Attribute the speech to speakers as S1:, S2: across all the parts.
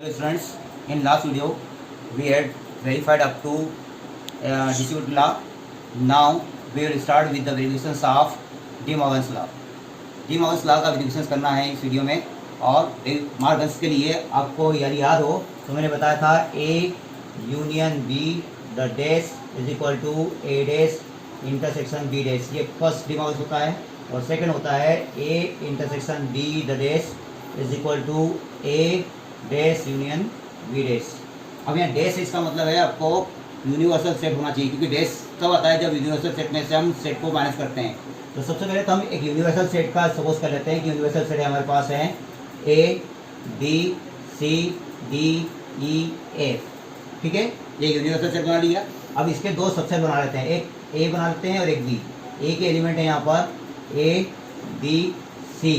S1: Hello students, in last video we had verified up to distributive law. Now we will start with the verifications of De Morgan's law. De Morgan's law का verifications करना है इस video में। और Morgan's के लिए आपको याद हो तो मैंने बताया था A union B the dash is equal to A dash intersection B dash. ये फर्स्ट De Morgan's होता है और सेकंड होता है A intersection B the dash is equal to A dash union B dash. अब यहाँ डैश इसका मतलब है आपको यूनिवर्सल सेट होना चाहिए, क्योंकि डैश तब आता है जब यूनिवर्सल सेट में से हम सेट को माइनस करते हैं। तो सबसे पहले तो हम एक यूनिवर्सल सेट का सपोज कर लेते हैं कि यूनिवर्सल सेट हमारे पास है A B C D E F. ठीक है, ये यूनिवर्सल सेट बना लिया। अब इसके दो सबसेट बना लेते हैं, एक ए बना लेते हैं और एक बी। ए के एलिमेंट है यहाँ पर ए बी सी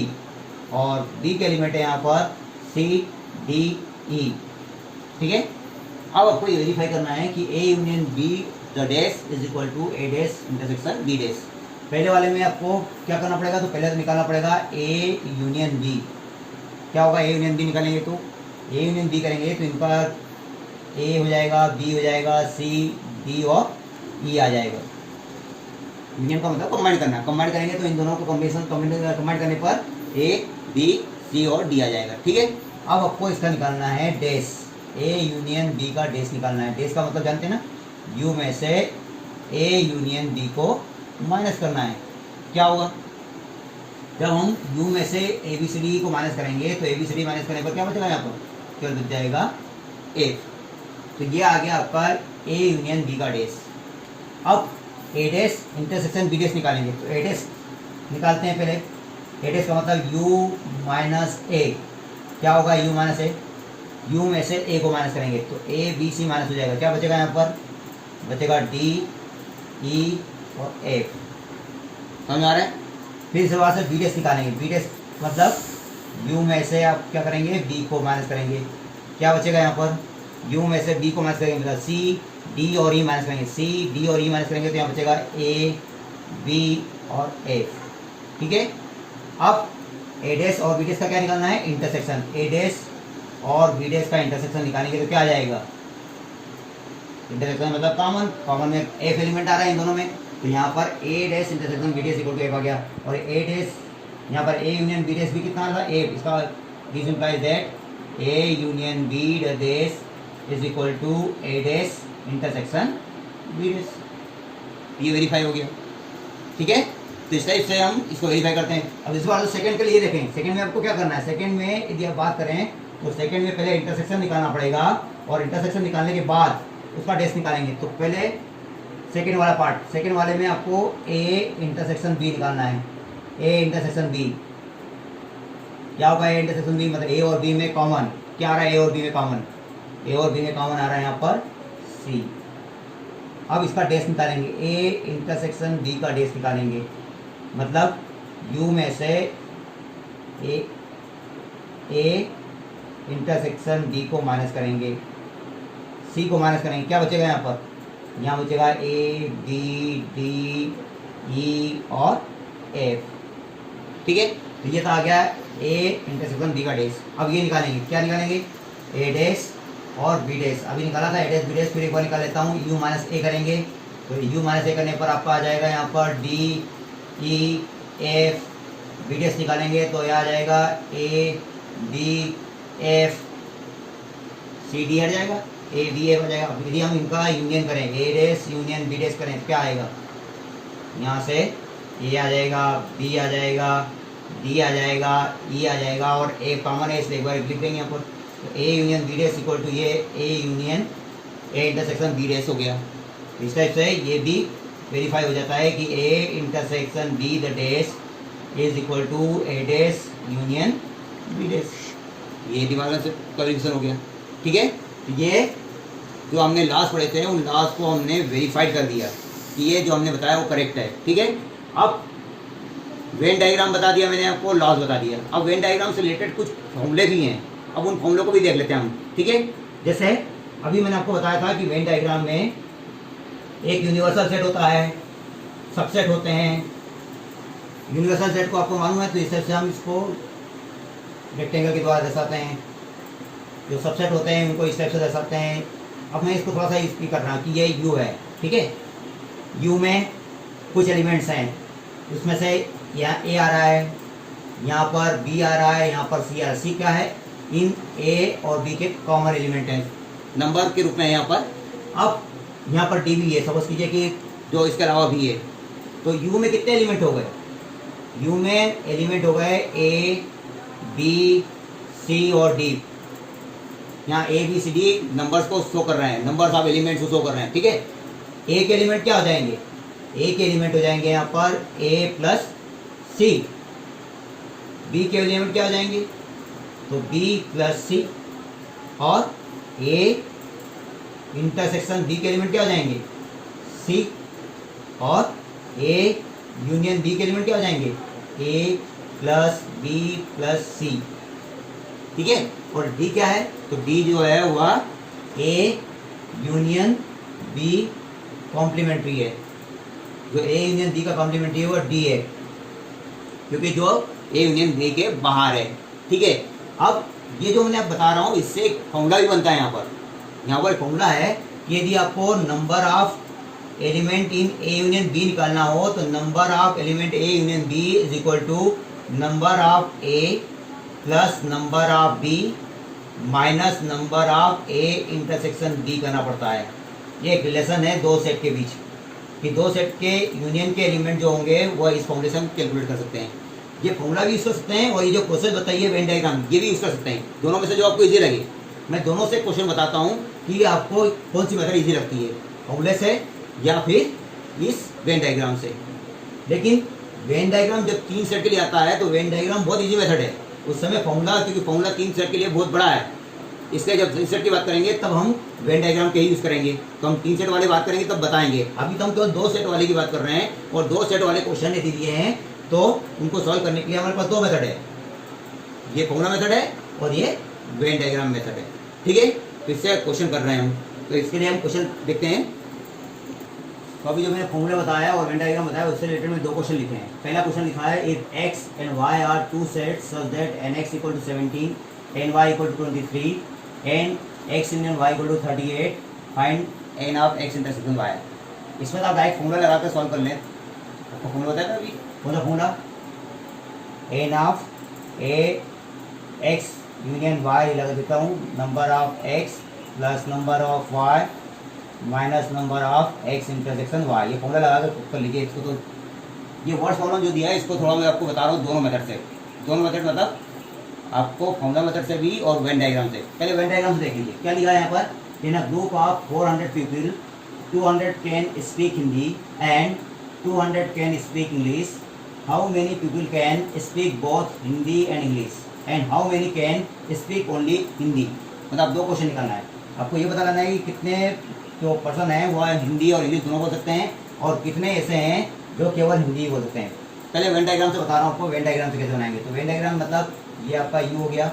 S1: और बी के एलिमेंट है यहाँ पर सी डी ई। ठीक है, अब आपको ये वेरीफाई करना है कि A union B the dash is equal to A dash intersection B dash. पहले वाले में आपको क्या करना पड़ेगा, तो पहले तो निकालना पड़ेगा ए यूनियन बी। क्या होगा, ए यूनियन बी निकालेंगे तो ए यूनियन बी करेंगे तो इनका ए हो जाएगा, बी हो जाएगा, सी डी और ई आ जाएगा। यूनियन का मतलब कंबाइन करना, कंबाइन करेंगे तो इन दोनों को कंबाइन करने पर ए बी सी और डी आ जाएगा। ठीक है, अब आपको इसका निकालना है डैश, ए यूनियन बी का डैश निकालना है। डैश का मतलब जानते हैं ना, यू में से ए यूनियन बी को माइनस करना है। क्या होगा, जब हम यू में से ए बी सी डी को माइनस करेंगे तो A B C D minus करने पर क्या बचेगा, यहाँ पर केवल बच जाएगा एफ। तो ये आ गया आपका ए यूनियन बी का डैश। अब A dash intersection B dash निकालेंगे तो ए डैश निकालते हैं पहले। ए डैश का मतलब यू माइनस ए। क्या होगा, u माइनस ए, u में से a को माइनस करेंगे तो a b c माइनस हो जाएगा। क्या बचेगा, यहाँ पर बचेगा d e और f। समझ आ रहा है। फिर से वहाँ से b डैश निकालेंगे। b डैश मतलब u में से आप क्या करेंगे, b को माइनस करेंगे। क्या बचेगा, यहाँ पर u में से b को माइनस करेंगे मतलब c d और e माइनस करेंगे। c d और e माइनस करेंगे तो यहाँ बचेगा a b और f। ठीक है, अब ए डैश और बी डैश का क्या निकालना है, इंटरसेक्शन। ए डैश और बी डैश का इंटरसेक्शन निकालेंगे तो क्या आ जाएगा, इंटरसेक्शन मतलब कॉमन। कॉमन में एफ एलिमेंट आ रहा है इन दोनों में, तो यहाँ पर A dash intersection B dash equal to F आ गया। और ए डैश यहाँ पर ए यूनियन बी डैश भी कितना आ रहा है, एफ। इसका this implies that A union B dash is equal to A dash intersection B dash. ये वेरीफाई हो गया। ठीक है, तो इस टाइप से हम इसको वेरीफाई करते हैं। अब इस बार सेकंड के लिए देखें, सेकंड में आपको क्या करना है। सेकंड में यदि आप बात करें तो सेकंड में पहले इंटरसेक्शन निकालना पड़ेगा और इंटरसेक्शन निकालने के बाद उसका डैश निकालेंगे। तो पहले सेकंड वाला पार्ट, सेकंड वाले में आपको ए इंटरसेक्शन बी निकालना है। ए इंटरसेक्शन बी क्या होगा, ए इंटरसेक्शन बी मतलब ए और बी में कॉमन क्या आ रहा है, ए और बी में कॉमन, ए और बी में कॉमन आ रहा है यहाँ पर सी। अब इसका डैश निकालेंगे, ए इंटरसेक्शन बी का डैश निकालेंगे मतलब u में से ए इंटरसेक्शन b को माइनस करेंगे, c को माइनस करेंगे। क्या बचेगा, यहाँ पर यहाँ बचेगा a b d e और f। ठीक है, तो ये तो आ गया a इंटरसेक्शन b का डैश। अब ये निकालेंगे, क्या निकालेंगे, a डैश और b डैश। अभी निकाला था a डैश b डैश, फिर एक बार निकाल लेता हूँ। u माइनस a करेंगे तो u माइनस a करने पर आपका आ जाएगा यहाँ पर d E F. B dash निकालेंगे तो यह आ जाएगा A B F, C D हट जाएगा, ए बी एफ आ जाएगा। अब यदि हम इनका यूनियन करें, ए डैश यूनियन बी डैश करें तो क्या आएगा, यहाँ से ए आ जाएगा, बी आ जाएगा, डी आ जाएगा, ई आ जाएगा और ए कॉमन है इसलिए एक बार लिख देंगे यहाँ पर। तो A union B dash equal to ये A union A intersection B dash हो गया। इस टाइप से ये भी वेरीफाई हो जाता है कि A intersection B the dash is equal to A dash union B dash. ये दिमाग से वेरिफिकेशन हो गया। ठीक है, तो ये जो हमने लास्ट पढ़े थे उन लास्ट को हमने वेरीफाइड कर दिया कि ये जो हमने बताया वो करेक्ट है। ठीक है, अब वेन डायग्राम बता दिया मैंने आपको, लॉस बता दिया। अब वेन डायग्राम से रिलेटेड कुछ फॉर्मूले भी हैं, अब उन फॉर्मूलों को भी देख लेते हैं हम। ठीक है, जैसे अभी मैंने आपको बताया था कि वेन डायग्राम में एक यूनिवर्सल सेट होता है, सबसेट होते हैं। यूनिवर्सल सेट को आपको मालूम है, तो इस तरह से हम इसको रेक्टेंगल के द्वारा दर्शाते हैं। जो सबसेट होते हैं उनको इस टाइप से दर्शाते सकते हैं। अब मैं इसको थोड़ा सा इसकी कर रहा हूँ कि ये यू है, ठीक है। यू में कुछ एलिमेंट्स हैं, उसमें से यहाँ ए आ रहा है, यहाँ पर बी आ रहा है, यहाँ पर सी आ रहा है। सी क्या है? इन ए और बी के कॉमन एलिमेंट हैं, नंबर के रूप में है यहाँ पर। अब यहाँ पर डी भी है, सपोज कीजिए कि जो इसके अलावा भी है, तो यू में कितने एलिमेंट हो गए? यू में एलिमेंट हो गए ए बी सी और डी। यहाँ A B C D numbers को शो कर रहे हैं, नंबर्स ऑफ एलिमेंट्स को शो कर रहे हैं, ठीक है। ए के एलिमेंट क्या हो जाएंगे? ए के एलिमेंट हो जाएंगे यहाँ पर ए प्लस सी। बी के एलिमेंट क्या हो जाएंगे? तो बी प्लस सी। और ए इंटरसेक्शन बी के एलिमेंट क्या हो जाएंगे? सी। और ए यूनियन बी के एलिमेंट क्या हो जाएंगे? ए प्लस बी प्लस सी, ठीक है। और डी क्या है? तो डी जो है वह ए यूनियन बी कॉम्प्लीमेंट्री है। जो ए यूनियन बी का कॉम्प्लीमेंट्री है वह डी है, क्योंकि जो ए यूनियन बी के बाहर है, ठीक है। अब ये जो मैं बता रहा हूँ इससे एक फॉर्मूला भी बनता है। यहाँ पर फॉर्मूला है कि यदि आपको number of element in A union B निकालना हो तो number of element A union B is equal to number of A plus number of B minus number of A intersection B करना पड़ता है। ये एक रिलेशन है दो सेट के बीच, कि दो सेट के यूनियन के एलिमेंट जो होंगे वह इस फॉर्मूले से हम कैलकुलेट कर सकते हैं। ये फॉर्मूला भी यूज कर सकते हैं और ये जो प्रोसेस बताइए वेन डायग्राम, ये भी यूज कर सकते हैं। दोनों में से जो आपको इजी लगे। मैं दोनों से क्वेश्चन बताता हूँ कि आपको कौन सी मेथड इजी लगती है, फॉर्मूले से या फिर इस वेन डायग्राम से। लेकिन वेन डायग्राम जब 3 सेट के लिए आता है तो वेन डायग्राम बहुत इजी मेथड है। उस समय फॉर्मूला, क्योंकि फॉर्मूला 3 सेट के लिए बहुत बड़ा है, इसलिए जब 3 सेट की बात करेंगे तब हम वेन डायग्राम के ही यूज़ करेंगे। तो हम 3 सेट वाले बात करेंगे तब बताएंगे। अभी तो हम केवल 2 सेट वाले की बात कर रहे हैं, और 2 सेट वाले क्वेश्चन यदि दिए हैं तो उनको सॉल्व करने के लिए हमारे पास 2 मेथड है। ये फॉर्मूला मेथड है और ये वेन डायग्राम मेथड है, ठीक है। तो इससे क्वेश्चन कर रहे हैं हम, तो इसके लिए हम क्वेश्चन देखते हैं। तो अभी जो मैंने फॉर्मूला बताया और वेन डायग्राम बताया उससे रिलेटेड में 2 क्वेश्चन लिखे हैं। पहला क्वेश्चन लिखा है if X and Y are 2 sets such that n X equal to 17 n Y equal to 23 n X union Y equal to 38 find n of X intersection Y. इसमें तो आप direct formula लगा कर solve कर लें। आपको formula बताया था अभी, formula n of A X union Y लगा देता हूँ, number of X plus number of Y minus number of X intersection Y. ये फॉर्मूला लगा कर लीजिए इसको। तो ये वर्ड फॉर्मूला जो दिया है इसको थोड़ा मैं आपको बता रहा हूँ दोनों मेथड से। दोनों मेथड मतलब आपको फॉर्मूला मेथड से भी और वेन डायग्राम से। पहले वेन डायग्राम से देख लीजिए क्या लिखा है यहाँ पर। In a group of 400 people 200 can speak Hindi and 200 can speak English. How many people can speak both Hindi and English and how many can speak only Hindi. मतलब 2 क्वेश्चन निकालना है आपको। ये पता करना है कि कितने जो पर्सन हैं वह हिंदी और इंग्लिश दोनों बोल सकते हैं और कितने ऐसे हैं जो केवल हिंदी बोल सकते हैं। पहले वेन डायग्राम से बता रहा हूँ आपको वेन डायग्राम से कैसे बनाएंगे। तो वेन डायग्राम मतलब ये आपका यू हो गया।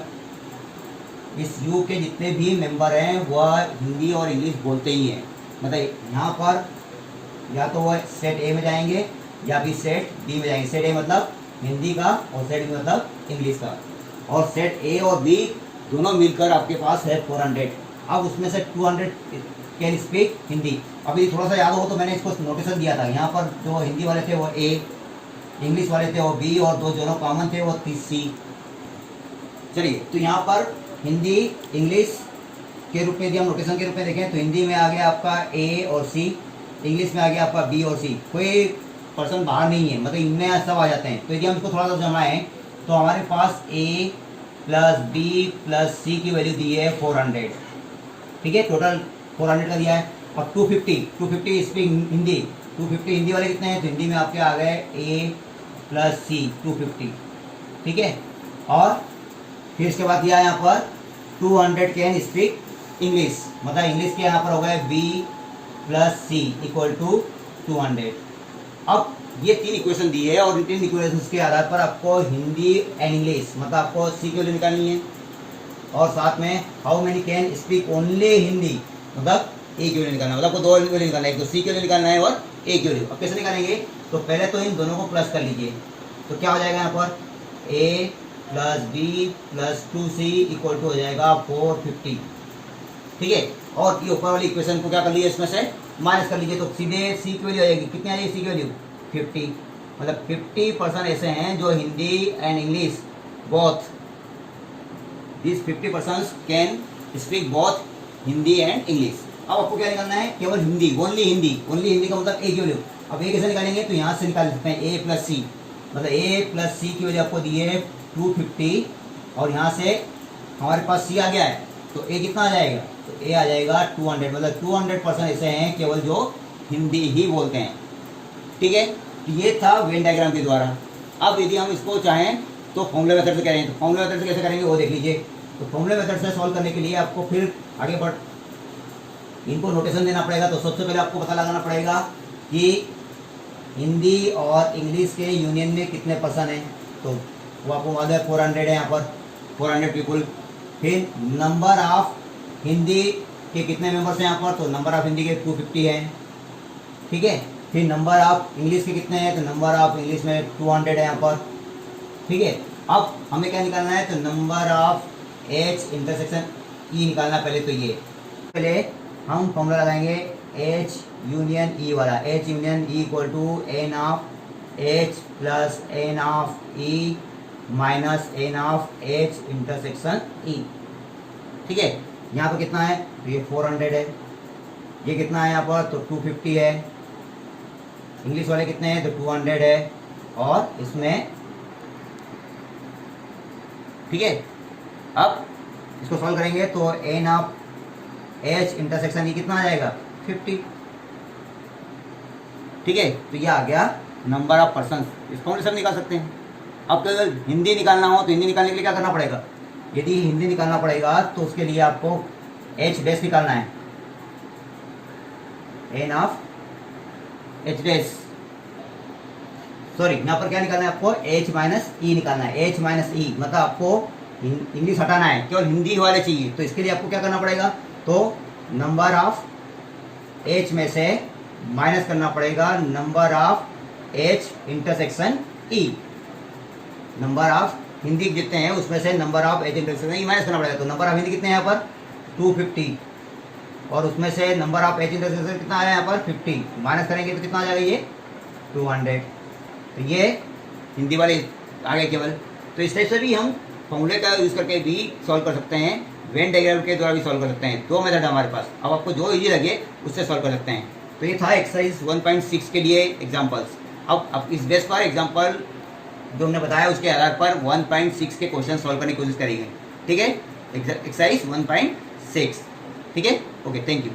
S1: इस यू के जितने भी मेंबर हैं वह हिंदी और इंग्लिश बोलते ही हैं। मतलब यहाँ पर या तो वह सेट ए में जाएंगे या भी सेट बी में जाएंगे। सेट ए मतलब हिंदी का और सेट बी मतलब इंग्लिश का। और सेट ए और बी दोनों मिलकर आपके पास है 400। अब उसमें से 200 कैन स्पीक हिंदी। अभी थोड़ा सा याद हो तो मैंने इसको नोटेशन दिया था। यहाँ पर जो हिंदी वाले थे वो ए, इंग्लिश वाले थे वो बी और 2 दोनों कॉमन थे वो सी। चलिए तो यहाँ पर हिंदी इंग्लिश के रूप में यदि हम नोटेशन के रूप में देखें तो हिंदी में आ गया आपका ए और सी, इंग्लिश में आ गया आपका बी और सी। कोई पर्सन बाहर नहीं है, मतलब इनमें सब आ जाते हैं। तो यदि हम इसको थोड़ा सा जमाएँ तो हमारे पास ए प्लस बी प्लस सी की वैल्यू दी है 400, ठीक है। टोटल 400 का दिया है। अब 250 स्पीक हिंदी, 250 हिंदी वाले कितने हैं? तो हिंदी में आपके आ गए ए प्लस सी 250, ठीक है। और फिर इसके बाद दिया है यहाँ पर 200 कैन स्पीक इंग्लिश, मतलब इंग्लिश के यहाँ पर हो गए B plus C equal to 200। अब ये 3 इक्वेशन दी है और इन 3 इक्वेशन के आधार पर आपको हिंदी एंड इंग्लिश मतलब आपको सी की वैल्यू निकालनी है। और साथ में how many can speak only Hindi मतलब ए की वैल्यू निकालना, मतलब आपको 2 वैल्यू निकालना है, एक तो सी की वैल्यू निकालना है और ए की वैल्यू। अब कैसे निकालेंगे? तो पहले तो इन दोनों को प्लस कर लीजिए। तो क्या हो जाएगा यहाँ पर A plus B plus 2c equal to हो जाएगा 450। ठीक है, और ये ऊपर वाली इक्वेशन को क्या कर लीजिए, इसमें से माइनस कर लीजिए, तो सीधे सी की वैल्यू आ जाएगी, कितनी आ जाएगी सी की वैल्यू 50। मतलब 50% ऐसे हैं जो Hindi and English both, this 50% can speak both Hindi and English. अब आपको क्या निकालना है, केवल हिंदी, ओनली हिंदी, ओनली हिंदी का मतलब ए की वैल्यू। अब ए कैसे निकालेंगे, तो यहाँ से निकाल सकते हैं ए प्लस सी, मतलब ए प्लस सी की वैल्यू आपको दी है 250, और यहाँ से हमारे पास सी आ गया है, तो ए कितना आ जाएगा, तो ए आ जाएगा 200, मतलब 200% ऐसे हैं केवल जो हिंदी ही बोलते हैं। ठीक है, तो ये था वेन डायग्राम के द्वारा। अब यदि हम इसको चाहें तो फॉर्मूला मेथड से करें, तो फॉर्मूला मेथड से कैसे करेंगे वो देख लीजिए। तो फॉर्मूला मेथड से सॉल्व करने के लिए आपको फिर आगे बढ़ इनको नोटेशन देना पड़ेगा। तो सबसे पहले आपको पता लगाना पड़ेगा कि हिंदी और इंग्लिश के यूनियन में कितने पर्सन हैं, तो वो आपको मालूम है 400 है यहाँ पर, 400 पीपुल। फिर नंबर ऑफ हिंदी के कितने मेंबर्स हैं यहाँ पर, तो नंबर ऑफ हिंदी के 250 हैं। ठीक है, फिर नंबर ऑफ इंग्लिश के कितने हैं, तो नंबर ऑफ इंग्लिश में 200 है यहाँ पर। ठीक है, अब हमें क्या निकालना है, तो नंबर ऑफ एच इंटरसेक्शन ई निकालना। पहले तो ये पहले हम फॉर्मूला लगाएंगे एच यूनियन ई वाला, H union E equal to n of H plus n of E minus n of H intersection E. ठीक है, यहाँ पर कितना है, तो ये 400 है, ये कितना है यहाँ पर, तो 250 है, इंग्लिश वाले कितने हैं, तो 200 है, और इसमें ठीक है। अब इसको सॉल्व करेंगे तो n of H intersection E कितना आ जाएगा 50। ठीक है, तो ये आ गया नंबर ऑफ पर्सन। इस फॉर्मूले से निकाल सकते हैं। अब तो हिंदी निकालना हो तो हिंदी निकालने के लिए क्या करना पड़ेगा, यदि हिंदी निकालना पड़ेगा तो उसके लिए आपको एच डैश निकालना है, n of H dash, sorry यहाँ पर क्या निकालना है आपको, एच माइनस ई निकालना है, एच माइनस ई, मतलब आपको इंग्लिश हटाना है, केवल हिंदी वाले चाहिए। तो इसके लिए आपको क्या करना पड़ेगा, तो नंबर ऑफ एच में से माइनस करना पड़ेगा number of H intersection E, number of Hindi जितने हैं उसमें से number of H intersection E minus करना पड़ेगा। तो नंबर ऑफ हिंदी कितने हैं यहाँ पर 250, और उसमें से नंबर ऑफ एच इंटरसेक्शन कितना आया यहाँ पर 50, माइनस करेंगे तो कितना आ जाएगा ये 200। तो ये हिंदी वाले आगे केवल। तो इस टाइप से भी हम फॉर्मूले का यूज़ करके भी सॉल्व कर सकते हैं, वेन डायग्राम के द्वारा भी सॉल्व कर सकते हैं। दो मेथड है हमारे पास, अब आपको जो इजी लगे उससे सॉल्व कर सकते हैं। तो ये था एक्सरसाइज 1.6 के लिए एग्जाम्पल्स। अब इस बेस पर एग्जाम्पल जो हमने बताया उसके आधार पर 1.6 के क्वेश्चन सॉल्व करने की कोशिश करेंगे। ठीक है, एक्सरसाइज 1.6। ठीक है, ओके, थैंक यू।